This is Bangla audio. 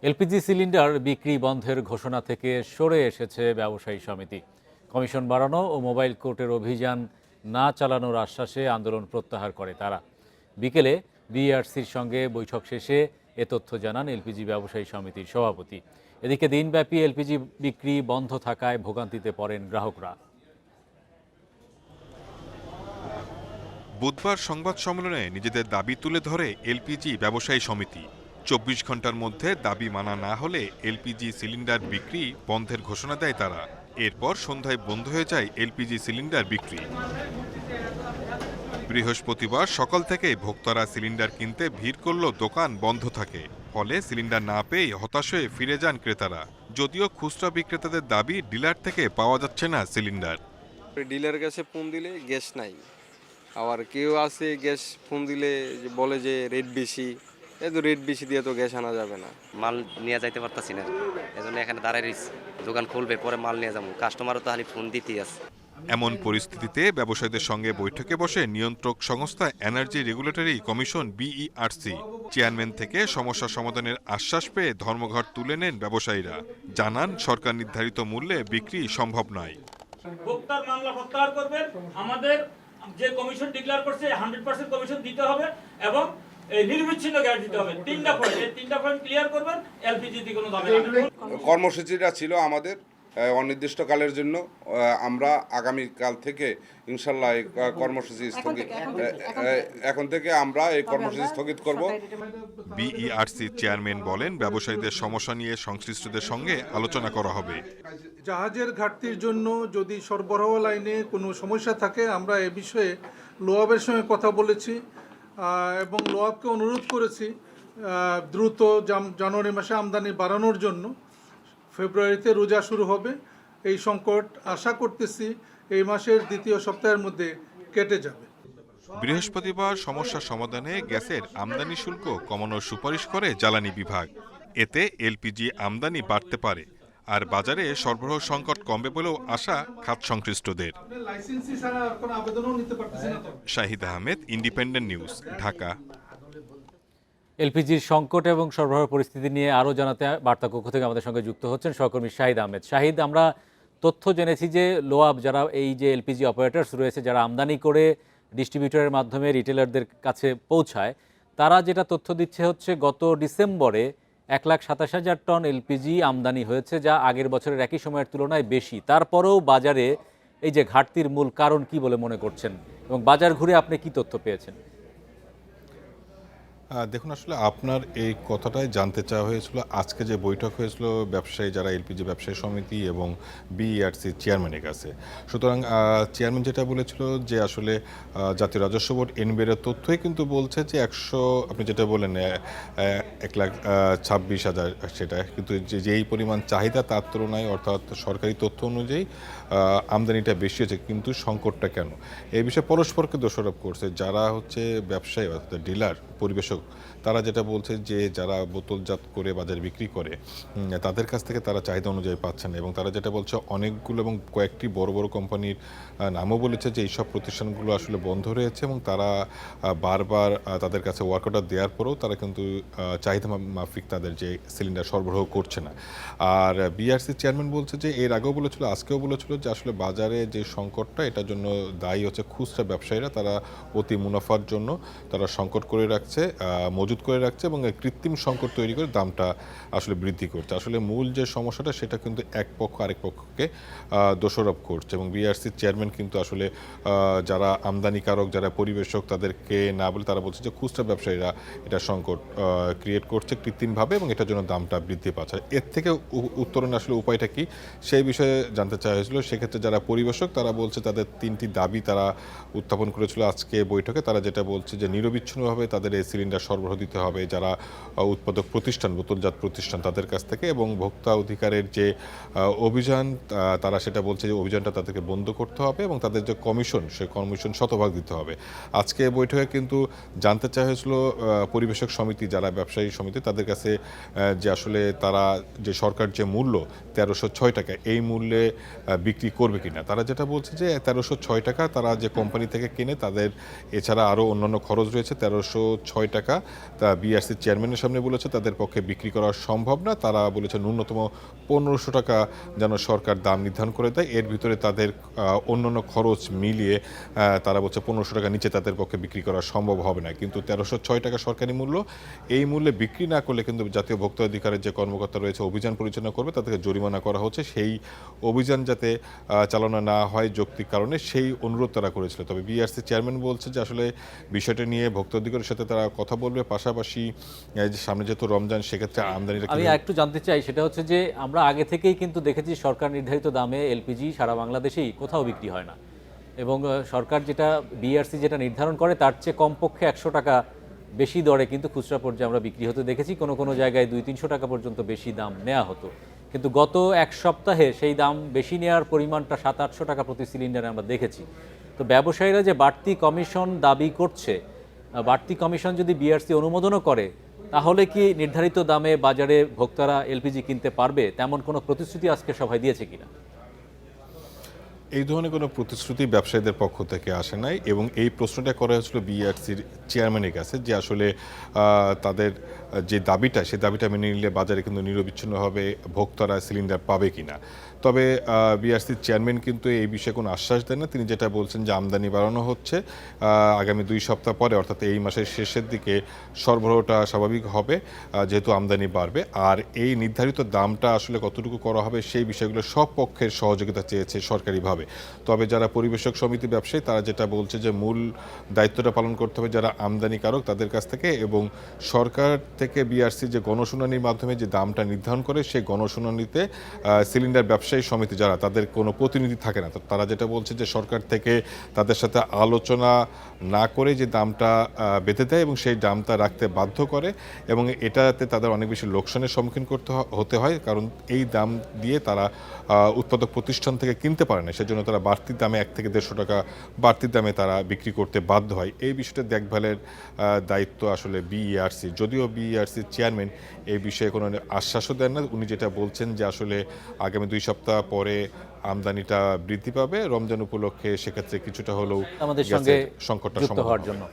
এলপিজি সিলিন্ডার বিক্রি বন্ধের ঘোষণা থেকে সরে এসেছে ব্যবসায়ী সমিতি। কমিশন বাড়ানো ও মোবাইল কোর্টের অভিযান না চালানোর আশ্বাসে আন্দোলন প্রত্যাহার করে তারা। বিকেলে বিইআরসির সঙ্গে বৈঠক শেষে এ তথ্য জানান এলপিজি ব্যবসায়ী সমিতির সভাপতি। এদিকে দিনব্যাপী এলপিজি বিক্রি বন্ধ থাকায় ভোগান্তিতে পড়েন গ্রাহকরা। বুধবার সংবাদ সম্মেলনে নিজেদের দাবি তুলে ধরে এলপিজি ব্যবসায়ী সমিতি। ২৪ ঘন্টার মধ্যে দাবি মানা না হলে এলপিজি সিলিন্ডার বিক্রি বন্ধের ঘোষণা দেয় তারা। এরপর সন্ধ্যায় বন্ধ হয়ে যায় এলপিজি সিলিন্ডার বিক্রি। বৃহস্পতিবার সকাল থেকে ভোক্তারা সিলিন্ডার কিনতে ভিড় করলেও দোকান বন্ধ থাকে। ফলে সিলিন্ডার না পেয়ে হতাশ হয়ে ফিরে যান ক্রেতারা। যদিও খুচরা বিক্রেতাদের দাবি ডিলার থেকে পাওয়া যাচ্ছে না সিলিন্ডার। ডিলারের কাছে ফোন দিলে গ্যাস নাই, আবার কেউ আছে গ্যাস ফোন দিলে বলে যে রেট বেশি। এই তো রেট বেশি দিয়ে তো গ্যাস আনা যাবে না, মাল নিয়ে যাইতে পারতাছি না, এজন্য এখানে দাঁড়াই রয়েছি। দোকান খুলবে পরে মাল নিয়ে যাবো, কাস্টমারও তো খালি ফোন দিতেই আছে। এমন পরিস্থিতিতে ব্যবসায়ীদের সঙ্গে বৈঠকে বসে নিয়ন্ত্রক সংস্থা energy regulatory commission BERC chairman থেকে সমস্যা সমাধানের আশ্বাস পেয়ে ধর্মঘট তুলে নেন ব্যবসায়ীরা। জানান সরকার নির্ধারিত মূল্যে বিক্রি সম্ভব নয়। ভোক্তার মামলা প্রত্যাহার করবেন, আমাদের যে কমিশন ডিক্লেয়ার করছে 100% কমিশন দিতে হবে এবং নির্বিচ্ছিন্ন গ্যাস দিতে হবে। তিনটা পয়েন্ট ক্লিয়ার করবেন, এলপিজি তে কোনো দামে কর্মসূচিটা ছিল আমাদের অনির্দিষ্টকালের জন্য। আমরা আগামীকাল থেকে ইনশাল্লাহ এই কর্মসূচি স্থগিত, এখন থেকে আমরা এই কর্মসূচি স্থগিত করব। বিইআরসি চেয়ারম্যান বলেন, ব্যবসায়ীদের সমস্যা নিয়ে সংশ্লিষ্টদের সঙ্গে আলোচনা করা হবে। জাহাজের ঘাটতির জন্য যদি সরবরাহ লাইনে কোনো সমস্যা থাকে, আমরা এ বিষয়ে লোয়াবের সঙ্গে কথা বলেছি এবং লোয়াবকে অনুরোধ করেছি দ্রুত জানুয়ারি মাসে আমদানি বাড়ানোর জন্য। ফেব্রুয়ারিতে রোজা শুরু হবে, এই সংকট আশা করতেছি এই মাসের দ্বিতীয় সপ্তাহের মধ্যে কেটে যাবে। বৃহস্পতিবার সমস্যা সমাধানে গ্যাসের আমদানি শুল্ক কমানোর সুপারিশ করে জ্বালানি বিভাগ। এতে এলপিজি আমদানি বাড়তে পারে আর বাজারে সরবরাহ সংকট কমবে বলেও আশা খাত সংশ্লিষ্টদের। Shahid Ahmed, Independent News, Dhaka. এলপিজির সংকট এবং সরবরাহ পরিস্থিতি নিয়ে আরও জানাতে বার্তা কক্ষ থেকে আমাদের সঙ্গে যুক্ত হচ্ছেন সহকর্মী শাহিদ আহমেদ। শাহিদ, আমরা তথ্য জেনেছি যে লোয়াব, যারা এই যে এলপিজি অপারেটরস রয়েছে, যারা আমদানি করে ডিস্ট্রিবিউটরের মাধ্যমে রিটেলারদের কাছে পৌঁছায়, তারা যেটা তথ্য দিচ্ছে হচ্ছে গত ডিসেম্বরে 1,27,000 টন এলপিজি আমদানি হয়েছে, যা আগের বছরের একই সময়ের তুলনায় বেশি। তারপরেও বাজারে এই যে ঘাটতির মূল কারণ কি বলে মনে করছেন এবং বাজার ঘুরে আপনি কি তথ্য পেয়েছেন? দেখুন, আসলে আপনার এই কথাটাই জানতে চাওয়া হয়েছিল। আজকে যে বৈঠক হয়েছিল ব্যবসায়ী, যারা এলপিজি ব্যবসায়ী সমিতি এবং বিইআরসি চেয়ারম্যানের কাছে, সুতরাং চেয়ারম্যান যেটা বলেছিল যে আসলে জাতীয় রাজস্ব বোর্ড এনবিআর তথ্যই কিন্তু বলছে যে আপনি যেটা বলেন 1,26,000, সেটা কিন্তু যেই পরিমাণ চাহিদা তার তুলনায়, অর্থাৎ সরকারি তথ্য অনুযায়ী আমদানিটা বেশি হয়েছে, কিন্তু সংকটটা কেন? এই বিষয়ে পরস্পরকে দোষারোপ করছে যারা হচ্ছে ব্যবসায়ী, অর্থাৎ ডিলার, পরিবেশক। তারা যেটা বলছে যে যারা বোতলজাত করে বাজারে বিক্রি করে তাদের কাছ থেকে তারা চাহিদা অনুযায়ী পাচ্ছে না, এবং তারা যেটা বলছে অনেকগুলো এবং কয়েকটি বড় বড় কোম্পানির নামও বলেছে যে এইসব প্রতিষ্ঠানগুলো আসলে বন্ধ রয়েছে এবং তারা বারবার তাদের কাছে ওয়ার্ক অর্ডার দেওয়ার পরেও তারা কিন্তু চাহিদা মাফিক তাদের যে সিলিন্ডার সরবরাহ করছে না। আর বিআরসি চেয়ারম্যান বলছে যে এর আগেও বলেছিল, আজকেও বলেছিল যে আসলে বাজারে যে সংকটটা, এটার জন্য দায়ী হচ্ছে খুচরা ব্যবসায়ীরা। তারা অতি মুনাফার জন্য তারা সংকট করে রাখছে, মজুত করে রাখছে এবং কৃত্রিম সংকট তৈরি করে দামটা আসলে বৃদ্ধি করছে। আসলে মূল যে সমস্যাটা সেটা কিন্তু এক পক্ষ আরেক পক্ষকে দোষারোপ করছে, এবং বিআরসির চেয়ারম্যান কিন্তু আসলে যারা আমদানিকারক, যারা পরিবেশক, তাদেরকে না বলে তারা বলছে যে খুচরা ব্যবসায়ীরা এটা সংকট ক্রিয়েট করছে কৃত্রিমভাবে এবং এটার জন্য দামটা বৃদ্ধি পাচ্ছে। এর থেকে উত্তরণ আসলে উপায়টা কি সেই বিষয়ে জানতে চাওয়া হয়েছিল। সেক্ষেত্রে যারা পরিবেশক, তারা বলছে তাদের 3টি দাবি তারা উত্থাপন করেছিল আজকে বৈঠকে। তারা যেটা বলছে যে নিরবিচ্ছিন্নভাবে তাদের এই সিলিন্ডার সরবরাহ দিতে হবে যারা উৎপাদক প্রতিষ্ঠান, বোতলজাত প্রতিষ্ঠান, তাদের কাছ থেকে, এবং ভোক্তা অধিকারের যে অভিযান, তারা সেটা বলছে যে অভিযানটা তাদেরকে বন্ধ করতে হবে এবং তাদের যে কমিশন, সেই কমিশন শতভাগ দিতে হবে। আজকে বৈঠকে কিন্তু জানতে চাওয়া হয়েছিল পরিবেশক সমিতি, যারা ব্যবসায়ী সমিতি, তাদের কাছে যে আসলে তারা যে সরকার যে মূল্য 1306 টাকা, এই মূল্যে বিক্রি করবে কিনা। তারা যেটা বলছে যে 1306 টাকা তারা যে কোম্পানি থেকে কিনে, তাদের এছাড়া আরও অন্যান্য খরচ রয়েছে 1306 টাকা তা বিআরসি চেয়ারম্যানের সামনে বলেছে তাদের পক্ষে বিক্রি করা সম্ভব না। তারা বলেছে ন্যূনতম 1500 টাকা যেন সরকার দাম নির্ধারণ করে দেয়, এর ভিতরে তাদের অন্যান্য খরচ মিলিয়ে তারা বলছে 1500 টাকা নিচে তাদের পক্ষে বিক্রি করা সম্ভব হবে না। কিন্তু 1306 টাকা সরকারি মূল্য, এই মূল্যে বিক্রি না করলে কিন্তু জাতীয় ভোক্তা অধিকারের যে কর্মকর্তা রয়েছে অভিযান পরিচালনা করবে, তাদেরকে জরিমানা করা হচ্ছে। সেই অভিযান যাতে চালানো না হয় যৌক্তিক কারণে সেই অনুরোধ তারা করেছিল। তবে বিআরসি চেয়ারম্যান বলছে যে আসলে বিষয়টা নিয়ে ভোক্তা অধিকারের সাথে তারা কথা বলবে, পাশাপাশি সামনে যেহেতু রমজান সেক্ষেত্রে আমদানিটা আমি একটু জানতে চাই, সেটা হচ্ছে যে আমরা আগে থেকেই কিন্তু দেখেছি সরকার নির্ধারিত দামে এলপিজি সারা বাংলাদেশেই কোথাও বিক্রি হয় না, এবং সরকার যেটা বিআরসি যেটা নির্ধারণ করে তার চেয়ে কমপক্ষে 100 টাকা বেশি দরে কিন্তু খুচরা পর্যায়ে আমরা বিক্রি হতে দেখেছি। কোনো কোনো জায়গায় 200-300 টাকা পর্যন্ত বেশি দাম নেওয়া হতো, কিন্তু গত এক সপ্তাহে সেই দাম বেশি নেওয়ার পরিমাণটা 700-800 টাকা প্রতি সিলিন্ডারে আমরা দেখেছি। তো ব্যবসায়ীরা যে বাড়তি কমিশন দাবি করছে, বাড়তি কমিশন যদি বিআরসি অনুমোদনও করে, তাহলে কি নির্ধারিত দামে বাজারে ভোক্তারা এলপিজি কিনতে পারবে? তেমন কোনো প্রতিশ্রুতি আজকে সভায় দিয়েছে কিনা? এই ধরনের কোনো প্রতিশ্রুতি ব্যবসায়ীদের পক্ষ থেকে আসে নাই, এবং এই প্রশ্নটা করা হয়েছিল বিআরসির চেয়ারম্যানের কাছে যে আসলে তাদের যে দাবিটা, সেই দাবিটা মেনে নিলে বাজারে কিন্তু নিরবিচ্ছিন্নভাবে ভোক্তারা সিলিন্ডার পাবে কিনা। তবে বিআরসির চেয়ারম্যান কিন্তু এই বিষয়ে কোনো আশ্বাস দেন না। তিনি যেটা বলছেন যে আমদানি বাড়ানো হচ্ছে, আগামী 2 সপ্তাহ পরে অর্থাৎ এই মাসের শেষের দিকে সরবরাহটা স্বাভাবিক হবে যেহেতু আমদানি বাড়বে। আর এই নির্ধারিত দামটা আসলে কতটুকু করা হবে সেই বিষয়গুলো সব পক্ষের সহযোগিতা চেয়েছে সরকারিভাবে। তবে যারা পরিবেশক সমিতি ব্যবসায়ী তারা যেটা বলছে যে মূল দায়িত্বটা পালন করতে হবে যারা আমদানিকারক তাদের কাছ থেকে, এবং সরকার থেকে বিআরসি যে গণশুনানির মাধ্যমে যে দামটা নির্ধারণ করে সেই গণশুনানিতে সিলিন্ডার ব্যবসায়ী সমিতি যারা, তাদের কোনো প্রতিনিধি থাকে না। তো তারা যেটা বলছে যে সরকার থেকে তাদের সাথে আলোচনা না করে যে দামটা বেঁধে দেয় এবং সেই দামটা রাখতে বাধ্য করে, এবং এটাতে তাদের অনেক বেশি লোকসানের সম্মুখীন হতে হয়, কারণ এই দাম দিয়ে তারা উৎপাদক প্রতিষ্ঠান থেকে কিনতে পারে না, সেজন্য তারা বাড়তি দামে 1 থেকে 150 টাকা বাড়তি দামে তারা বিক্রি করতে বাধ্য হয়। এই বিষয়টা দেখভালের দায়িত্ব আসলে বিইআরসি। যদিও বিইআরসির চেয়ারম্যান এই বিষয়ে কোনো আশ্বাসও দেন না। উনি যেটা বলছেন যে আসলে আগামী 2 সপ্তাহ পরে আমদানিটা বৃদ্ধি পাবে রমজান উপলক্ষে, সেক্ষেত্রে কিছুটা হলেও আমাদের সঙ্গে সংকটটা যুক্ত সমাধান হওয়ার হবে। জন্য